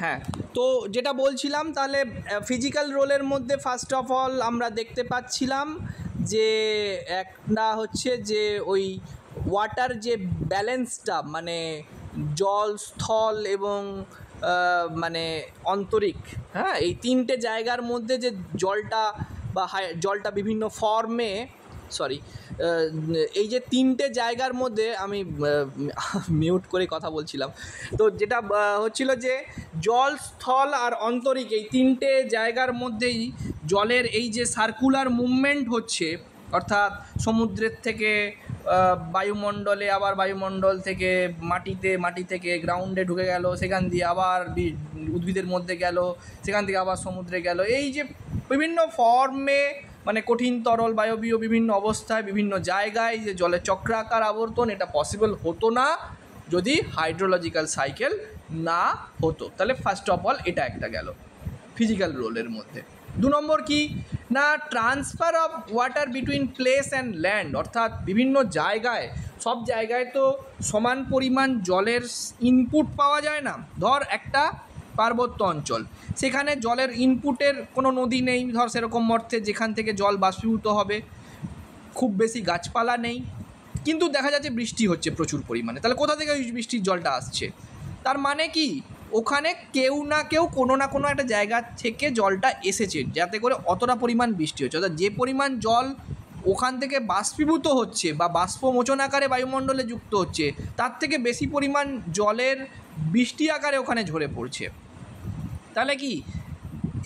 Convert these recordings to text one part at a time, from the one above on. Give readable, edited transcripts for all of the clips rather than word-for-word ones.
হ্যাঁ, তো যেটা বলছিলাম, তাহলে ফিজিক্যাল রোলের মধ্যে ফার্স্ট অফ অল আমরা দেখতে পাচ্ছিলাম যে একটা হচ্ছে যে ওই ওয়াটার যে ব্যালেন্সটা, মানে জল, স্থল এবং মানে অন্তরিক, হ্যাঁ, এই তিনটে জায়গার মধ্যে যে জলটা বা জলটা বিভিন্ন ফর্মে, সরি, এই যে তিনটে জায়গার মধ্যে আমি মিউট করে কথা বলছিলাম, তো যেটা হচ্ছিল যে জল, স্থল আর অন্তরিক, এই তিনটে জায়গার মধ্যেই জলের এই যে সার্কুলার মুভমেন্ট হচ্ছে, অর্থাৎ সমুদ্রের থেকে বায়ুমণ্ডলে, আবার বায়ুমণ্ডল থেকে মাটিতে, মাটি থেকে গ্রাউন্ডে ঢুকে গেল, সেখান দিয়ে আবার উদ্ভিদের মধ্যে গেল, সেখান থেকে আবার সমুদ্রে গেল, এই যে বিভিন্ন ফর্মে, মানে কঠিন, তরল, বায়বীয় বিভিন্ন অবস্থায় বিভিন্ন জায়গায় যে জলের চক্রাকার আবর্তন, এটা পসিবল হতো না যদি হাইড্রোলজিক্যাল সাইকেল না হতো। তাহলে ফার্স্ট অফ অল এটা একটা গেল ফিজিক্যাল রোলের মধ্যে। 2 নম্বর কি না, transfer of water between place and land, অর্থাৎ বিভিন্ন জায়গায়, সব জায়গায় তো সমান পরিমাণ জলের ইনপুট পাওয়া যায় না। ধর একটা পার্বত্য অঞ্চল, সেখানে জলের ইনপুটের কোনো নদী নেই, ধর সেরকম অর্থে যেখান থেকে জল বাষ্পীভূত হবে, খুব বেশি গাছপালা নেই, কিন্তু দেখা যাচ্ছে বৃষ্টি হচ্ছে প্রচুর পরিমাণে। তাহলে কোথা থেকে ওই বৃষ্টির জলটা আসছে? তার মানে কি, ওখানে কেউ না কেউ কোনো না কোনো একটা জায়গা থেকে জলটা এসেছে, যাতে করে অতটা পরিমাণ বৃষ্টি হচ্ছে। অর্থাৎ যে পরিমাণ জল ওখান থেকে বাষ্পীভূত হচ্ছে বা বাষ্পমোচন আকারে বায়ুমণ্ডলে যুক্ত হচ্ছে, তার থেকে বেশি পরিমাণ জলের বৃষ্টি আকারে ওখানে ঝরে পড়ছে। তাহলে কি,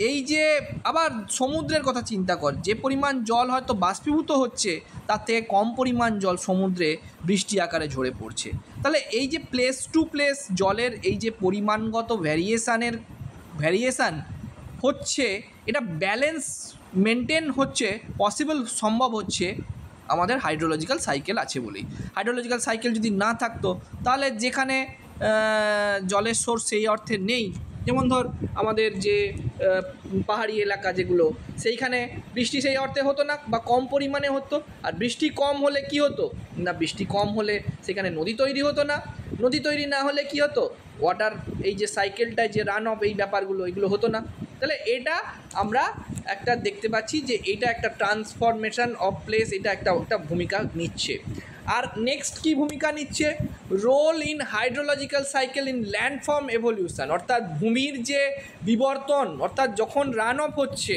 এই যে আবার সমুদ্রের কথা চিন্তা কর, যে পরিমাণ জল হয়তো বাষ্পীভূত হচ্ছে, তার থেকে কম পরিমাণ জল সমুদ্রে বৃষ্টি আকারে ঝরে পড়ছে। তাহলে এই যে প্লেস টু প্লেস জলের এই যে পরিমাণগত ভ্যারিয়েশান হচ্ছে, এটা ব্যালেন্স মেনটেন হচ্ছে, পসিবল, সম্ভব হচ্ছে আমাদের হাইড্রোলজিক্যাল সাইকেল আছে বলেই। হাইড্রোলজিক্যাল সাইকেল যদি না থাকতো, তাহলে যেখানে জলের সোর্স সেই অর্থে নেই, যেমন ধর আমাদের যে পাহাড়ি এলাকা যেগুলো, সেইখানে বৃষ্টি সেই অর্থে হতো না বা কম পরিমাণে হতো। আর বৃষ্টি কম হলে কি হতো না, বৃষ্টি কম হলে সেখানে নদী তৈরি হতো না, নদী তৈরি না হলে কি হতো, ওয়াটার এই যে সাইকেলটায় যে রান অফ, এই ব্যাপারগুলো, এগুলো হতো না। তাহলে এটা আমরা একটা দেখতে পাচ্ছি যে এটা একটা ট্রান্সফরমেশন অফ প্লেস, এটা একটা ভূমিকা নিচ্ছে। আর নেক্সট কি ভূমিকা নিচ্ছে, role in hydrological cycle in landform evolution, অর্থাৎ ভূমির যে বিবর্তন, অর্থাৎ যখন রান অফ হচ্ছে,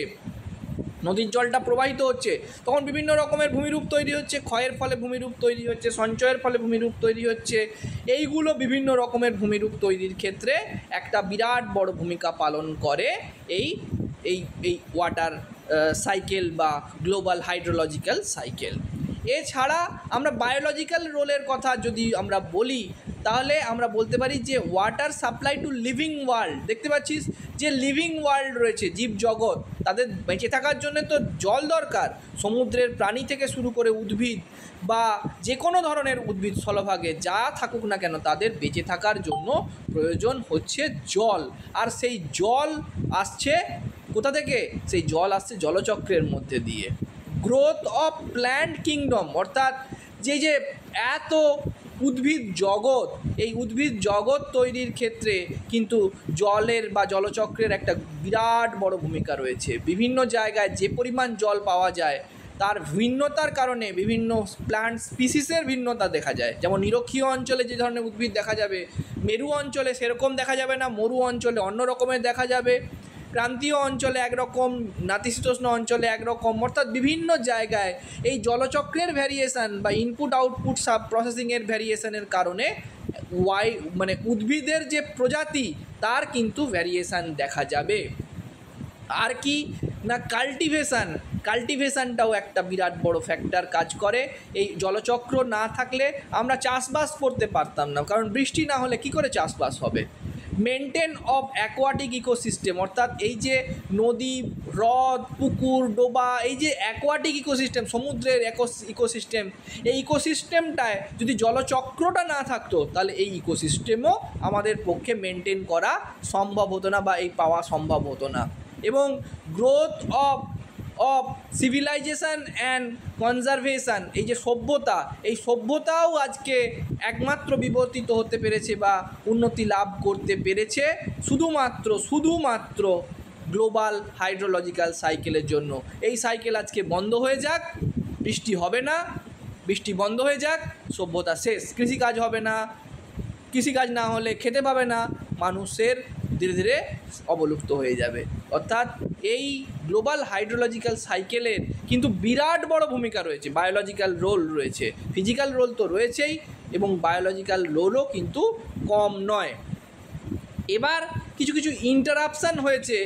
নদীর জলটা প্রবাহিত হচ্ছে, তখন বিভিন্ন রকমের ভূমিরূপ তৈরি হচ্ছে, ক্ষয়ের ফলে ভূমিরূপ তৈরি হচ্ছে, সঞ্চয়ের ফলে ভূমিরূপ তৈরি হচ্ছে। এইগুলো বিভিন্ন রকমের ভূমিরূপ তৈরির ক্ষেত্রে একটা বিরাট বড় ভূমিকা পালন করে এই এই এই ওয়াটার সাইকেল বা গ্লোবাল হাইড্রোলজিক্যাল সাইকেল। এছাড়া আমরা বায়োলজিক্যাল রোলের কথা যদি আমরা বলি, তাহলে আমরা বলতে পারি যে water supply two living world. দেখতে পাচ্ছিস যে লিভিং ওয়ার্ল্ড রয়েছে, জীবজগৎ, তাদের বেঁচে থাকার জন্য তো জল দরকার। সমুদ্রের প্রাণী থেকে শুরু করে উদ্ভিদ বা যে কোনো ধরনের উদ্ভিদ স্থলভাগে যা থাকুক না কেন, তাদের বেঁচে থাকার জন্য প্রয়োজন হচ্ছে জল। আর সেই জল আসছে কোথা থেকে? সেই জল আসছে জলচক্রের মধ্যে দিয়ে। গ্রোথ অফ প্ল্যান্ট কিংডম, অর্থাৎ যে এত উদ্ভিদ জগৎ, এই উদ্ভিদ জগৎ তৈরির ক্ষেত্রে কিন্তু জলের বা জলচক্রের একটা বিরাট বড় ভূমিকা রয়েছে। বিভিন্ন জায়গায় যে পরিমাণ জল পাওয়া যায়, তার ভিন্নতার কারণে বিভিন্ন প্ল্যান্ট স্পিসিসের ভিন্নতা দেখা যায়। যেমন নিরক্ষীয় অঞ্চলে যে ধরনের উদ্ভিদ দেখা যাবে, মেরু অঞ্চলে সেরকম দেখা যাবে না, মরু অঞ্চলে অন্য রকমের দেখা যাবে, ক্রান্তীয় অঞ্চলে একরকম, নাতিশীতোষ্ণ অঞ্চলে একরকম। অর্থাৎ বিভিন্ন জায়গায় এই জলচক্রের ভ্যারিয়েশান বা ইনপুট আউটপুট সাব প্রসেসিংয়ের ভ্যারিয়েশানের কারণে মানে উদ্ভিদের যে প্রজাতি, তার কিন্তু ভ্যারিয়েশান দেখা যাবে। আর কি না, কাল্টিভেশানটাও একটা বিরাট বড় ফ্যাক্টর কাজ করে। এই জলচক্র না থাকলে আমরা চাষবাস করতে পারতাম না, কারণ বৃষ্টি না হলে কি করে চাষবাস হবে। মেনটেন অফ অ্যাকোয়াটিক ইকোসিস্টেম, অর্থাৎ এই যে নদী, হ্রদ, পুকুর, ডোবা, এই যে অ্যাকোয়াটিক ইকোসিস্টেম, সমুদ্রের ইকোসিস্টেম, এই ইকোসিস্টেমটায় যদি জলচক্রটা না থাকতো, তাহলে এই ইকোসিস্টেমও আমাদের পক্ষে মেনটেন করা সম্ভব হতো না বা এই পাওয়া সম্ভব হতো না। এবং growth of of civilization and conservation, এই যে সভ্যতা, এই সভ্যতাও আজকে একমাত্র বিবর্তিত হতে পেরেছে বা উন্নতি লাভ করতে পেরেছে শুধুমাত্র গ্লোবাল হাইড্রোলজিক্যাল সাইকেলের জন্য। এই সাইকেল আজকে বন্ধ হয়ে যাক, বৃষ্টি হবে না, বৃষ্টি বন্ধ হয়ে যাক, সভ্যতা শেষ, কৃষিকাজ হবে না, কৃষিকাজ না হলে খেতে পাবে না, মানুষের ধীরে ধীরে অবলুপ্ত হয়ে যাবে। অর্থাৎ এই গ্লোবাল হাইড্রোলজিক্যাল সাইকেলের কিন্তু বিরাট বড় ভূমিকা রয়েছে, বায়োলজিক্যাল রোল রয়েছে, ফিজিক্যাল রোল তো রয়েছেই এবং বায়োলজিক্যাল রোলও কিন্তু কম নয়। এবার কিছু কিছু ইন্টারাপশান হয়েছে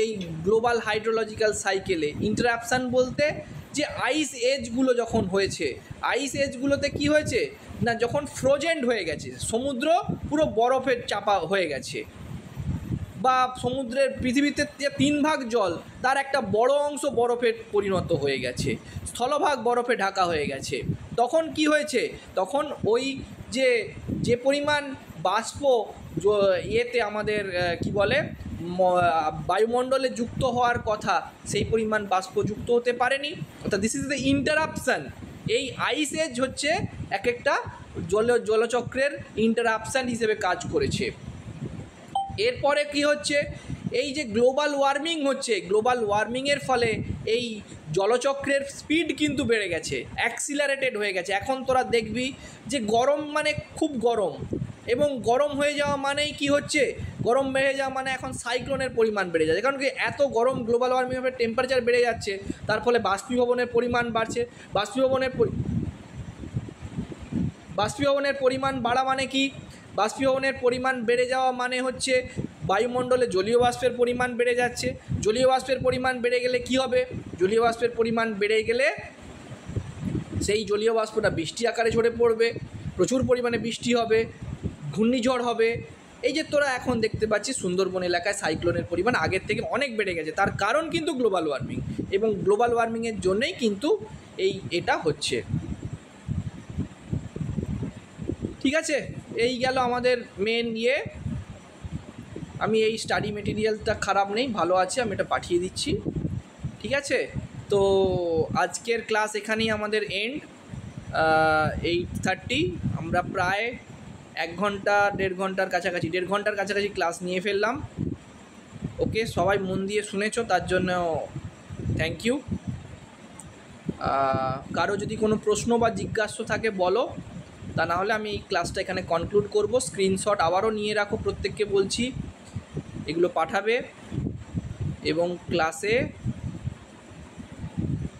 এই গ্লোবাল হাইড্রোলজিক্যাল সাইকেলে। ইন্টারাপশান বলতে যে আইস এজগুলো যখন হয়েছে, আইস এজগুলোতে কি হয়েছে না, যখন ফ্রোজেন্ড হয়ে গেছে, সমুদ্র পুরো বরফের চাপা হয়ে গেছে, বা সমুদ্রের পৃথিবীতে যে 3 ভাগ জল তার একটা বড় অংশ বরফে পরিণত হয়ে গেছে, স্থলভাগ বরফে ঢাকা হয়ে গেছে, তখন কি হয়েছে, তখন ওই যে পরিমাণ বাষ্প ইয়েতে আমাদের কি বলে বায়ুমণ্ডলে যুক্ত হওয়ার কথা, সেই পরিমাণ বাষ্প যুক্ত হতে পারেনি। অর্থাৎ দিস ইজ দ্য ইন্টারাপশান। এই আইস এজ হচ্ছে এক একটা জলচক্রের ইন্টারাপশান হিসেবে কাজ করেছে। এরপরে কি হচ্ছে, এই যে গ্লোবাল ওয়ার্মিং হচ্ছে, গ্লোবাল ওয়ার্মিংয়ের ফলে এই জলচক্রের স্পিড কিন্তু বেড়ে গেছে, অ্যাক্সিলারেটেড হয়ে গেছে। এখন তোরা দেখবি যে গরম মানে খুব গরম, এবং গরম হয়ে যাওয়া মানেই কি হচ্ছে, গরম বেড়ে যাওয়া মানে এখন সাইক্লোনের পরিমাণ বেড়ে যাচ্ছে, কারণ কি এত গরম গ্লোবাল ওয়ার্মিংয়ের টেম্পারেচার বেড়ে যাচ্ছে, তার ফলে বাষ্পীভবনের পরিমাণ বাড়ছে। বাষ্পীভবনের পরিমাণ বাড়া মানে কি, বাষ্পীভবনের পরিমাণ বেড়ে যাওয়া মানে হচ্ছে বায়ুমণ্ডলে জলীয় বাষ্পের পরিমাণ বেড়ে যাচ্ছে। জলীয় বাষ্পের পরিমাণ বেড়ে গেলে কি হবে, জলীয় বাষ্পের পরিমাণ বেড়ে গেলে সেই জলীয় বাষ্পটা বৃষ্টি আকারে ঝরে পড়বে, প্রচুর পরিমাণে বৃষ্টি হবে, ঘূর্ণিঝড় হবে। এই যে তোরা এখন দেখতে পাচ্ছিস সুন্দরবন এলাকায় সাইক্লোনের পরিমাণ আগের থেকে অনেক বেড়ে গেছে, তার কারণ কিন্তু গ্লোবাল ওয়ার্মিং, এবং গ্লোবাল ওয়ার্মিংয়ের জন্যই কিন্তু এটা হচ্ছে। ঠিক আছে, এই গেল আমাদের মেন ইয়ে। আমি এই স্টাডি মেটেরিয়ালটা খারাপ নেই, ভালো আছে, আমি এটা পাঠিয়ে দিচ্ছি। ঠিক আছে, তো আজকের ক্লাস এখানেই আমাদের এন্ড। 8:30, আমরা প্রায় 1 ঘন্টা 1.5 ঘন্টার কাছাকাছি, 1.5 ঘন্টার কাছাকাছি ক্লাস নিয়ে ফেললাম। ওকে, সবাই মন দিয়ে শুনেছো, তার জন্য থ্যাংক ইউ। কারো যদি কোনো প্রশ্ন বা জিজ্ঞাসা থাকে বলো, তা না হলে আমি এই ক্লাসটা এখানে কনক্লুড করব। স্ক্রিনশট আবারও নিয়ে রাখো, প্রত্যেককে বলছি, এগুলো পাঠাবে। এবং ক্লাসে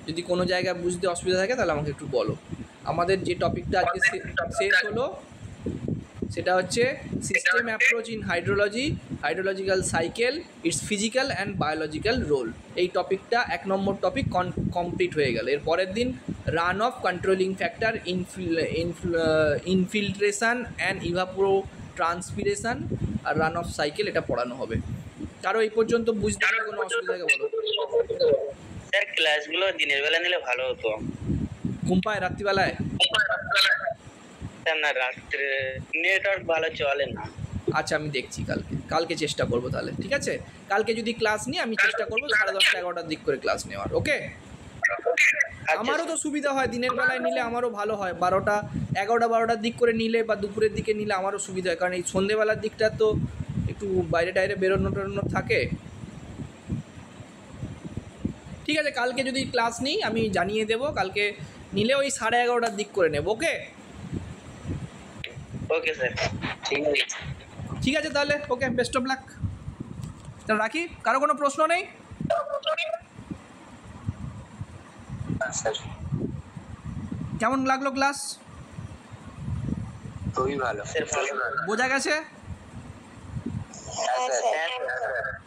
যদি কোনো জায়গায় বুঝতে অসুবিধা থাকে তাহলে আমাকে একটু বলো। আমাদের যে টপিকটা আজকে শেষ হলো সেটা হচ্ছে system approach in hydrological cycle, it's physical and biological role. এই টপিকটা 1 নম্বর টপিক কমপ্লিট হয়ে গেল। এর পরের দিন run off controlling factor, infiltration and evapotranspiration আর রান অফ সাইকেল, এটা পড়ানো হবে। কারো এই পর্যন্ত বুঝতে কোনো অসুবিধা থাকে বলো। স্যার ক্লাসগুলো দিনের বেলা নিলে ভালো হতো। ঘুমপায় রাত্রিবেলায়? না, রাত্রে নেটওয়ার্ক ভালো চলে না। আচ্ছা, আমি দেখছি কালকে চেষ্টা করবো তাহলে। ঠিক আছে, কালকে যদি ক্লাস নিই আমি চেষ্টা করবো 10:30 11টার দিক করে ক্লাস নেওয়ার। ওকে, আমারও তো সুবিধা হয়, দিনের বেলায় নিলে আমারও ভালো হয়। 11টা 11টা 12টার দিক করে নিলে বা দুপুরের দিকে নিলে আমারও সুবিধা হয়, কারণ এই সন্ধেবেলার দিকটা তো একটু বাইরে টাইরে বেরোনো থাকে। ঠিক আছে, কালকে যদি ক্লাস নিই আমি জানিয়ে দেবো, কালকে নিলে ওই 11:30টার দিক করে নেব। ওকে ওকে স্যার, ঠিক আছে তাহলে। ওকে, বেস্ট অফ লাক, তাহলে রাখি। কারো কোনো প্রশ্ন নেই? কেমন লাগলো ক্লাস? খুবই ভালো স্যার, বোঝা গেছে?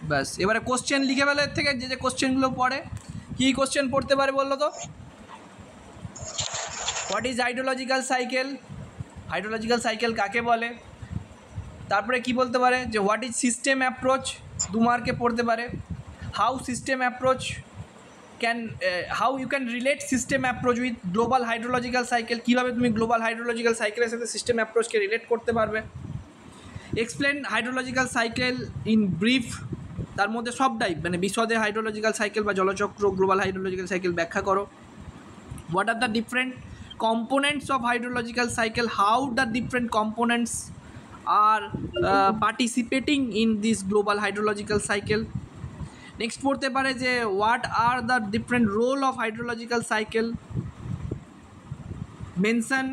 ব্যাস, এবারে কোশ্চেন লিখে ফেলে। এর থেকে যে কোশ্চেনগুলো পড়ে, কী কোশ্চেন পড়তে পারে বললো তো? What is hydrological cycle, hydrological cycle কাকে বলে? তারপরে কি বলতে পারে যে হোয়াট ইজ সিস্টেম অ্যাপ্রোচ, 2 মার্কে পড়তে পারে। How system approach how you can relate system approach with global hydrological cycle, কীভাবে তুমি গ্লোবাল হাইড্রোলজিক্যাল সাইকেলের সাথে সিস্টেম অ্যাপ্রোচকে রিলেট করতে পারবে। Explain hydrological cycle in brief, তার মধ্যে সবটাই মানে বিশদে হাইড্রোলজিক্যাল সাইকেল বা জলচক্র গ্লোবাল হাইড্রোলজিক্যাল সাইকেল ব্যাখ্যা করো। What are the different components of hydrological cycle, how the different components are participating in this global hydrological cycle. Next পড়তে পারে যে what are the different role of hydrological cycle, mention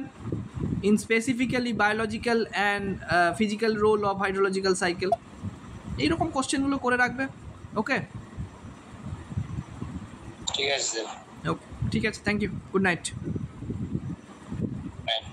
in specifically biological and physical role of hydrological cycle. এইরকম কোশ্চেনগুলো করে রাখবে। ওকে ঠিক আছে sir. Okay ঠিক আছে, thank you, good night. Right.